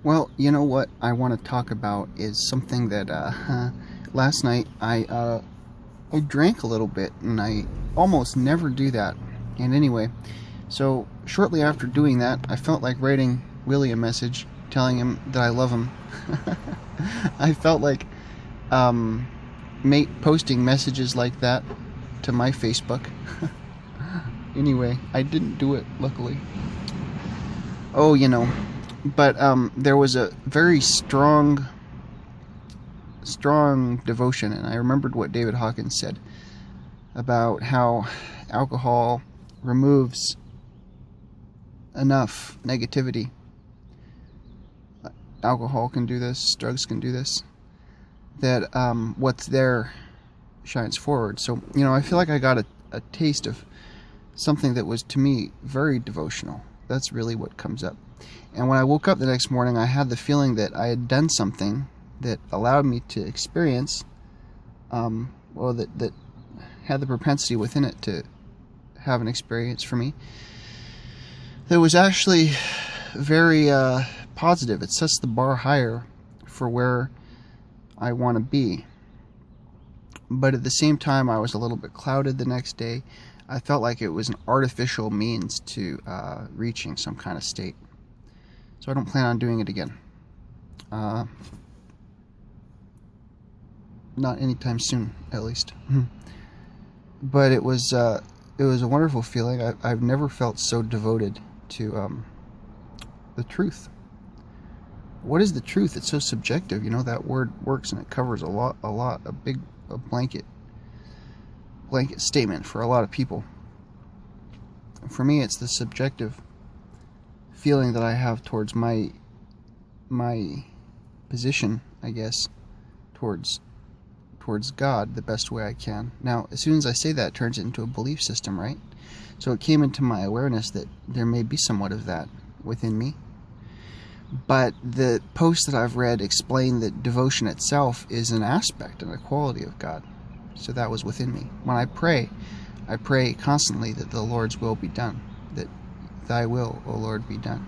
Well, you know what I want to talk about is something that last night I drank a little bit, and I almost never do that. And anyway, so shortly after doing that, I felt like writing Willie a message telling him that I love him. I felt like um, posting messages like that to my Facebook. Anyway, I didn't do it, luckily. Oh, but there was a very strong devotion, and I remembered what David Hawkins said about how alcohol removes enough negativity. Alcohol can do this, drugs can do this, that what's there shines forward. So, I feel like I got a taste of something that was, to me, very devotional. That's really what comes up. And when I woke up the next morning, I had the feeling that I had done something that allowed me to experience, that had the propensity within it to have an experience for me that was actually very positive. It sets the bar higher for where I want to be. But at the same time, I was a little bit clouded the next day. I felt like it was an artificial means to reaching some kind of state. So I don't plan on doing it again. Not anytime soon, at least. But it was a wonderful feeling. I've never felt so devoted to the truth. What is the truth? It's so subjective. That word works, and it covers a blanket statement for a lot of people. For me, it's the subjective feeling that I have towards my position, I guess, towards God the best way I can. Now, as soon as I say that, it turns it into a belief system, right? So it came into my awareness that there may be somewhat of that within me. But the posts that I've read explain that devotion itself is an aspect and a quality of God. So that was within me. When I pray constantly that the Lord's will be done, that Thy will, O Lord, be done.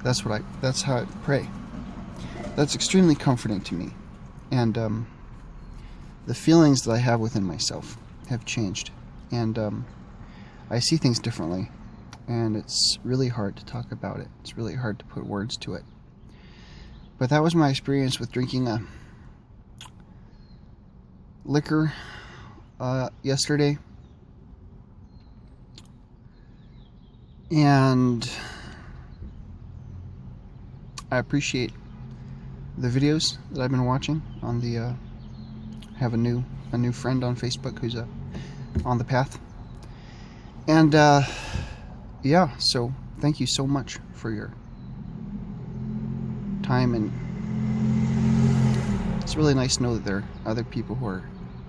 That's how I pray. That's extremely comforting to me, and the feelings that I have within myself have changed, and I see things differently, and it's really hard to talk about it. It's really hard to put words to it. But that was my experience with drinking a liquor yesterday, and I appreciate the videos that I've been watching on the I have a new friend on Facebook who's on the path, and yeah, so thank you so much for your time, and it's really nice to know that there are other people who are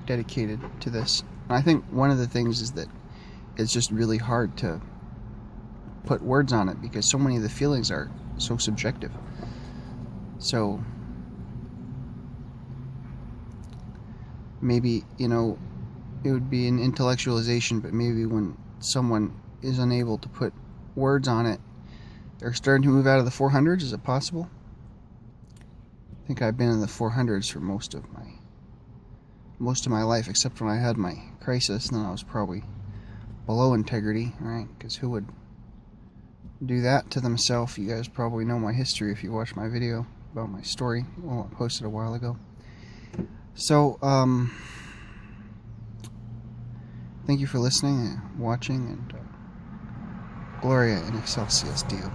dedicated to this. And I think one of the things is that it's just really hard to put words on it because so many of the feelings are so subjective. So maybe, it would be an intellectualization, but maybe when someone is unable to put words on it, they're starting to move out of the 400s. Is it possible? I think I've been in the 400s for most of my life, except when I had my crisis, and then I was probably below integrity, right? Because who would do that to themselves? You guys probably know my history if you watched my video about my story. Well, I posted a while ago. So, thank you for listening and watching, and Gloria in Excelsis Deo.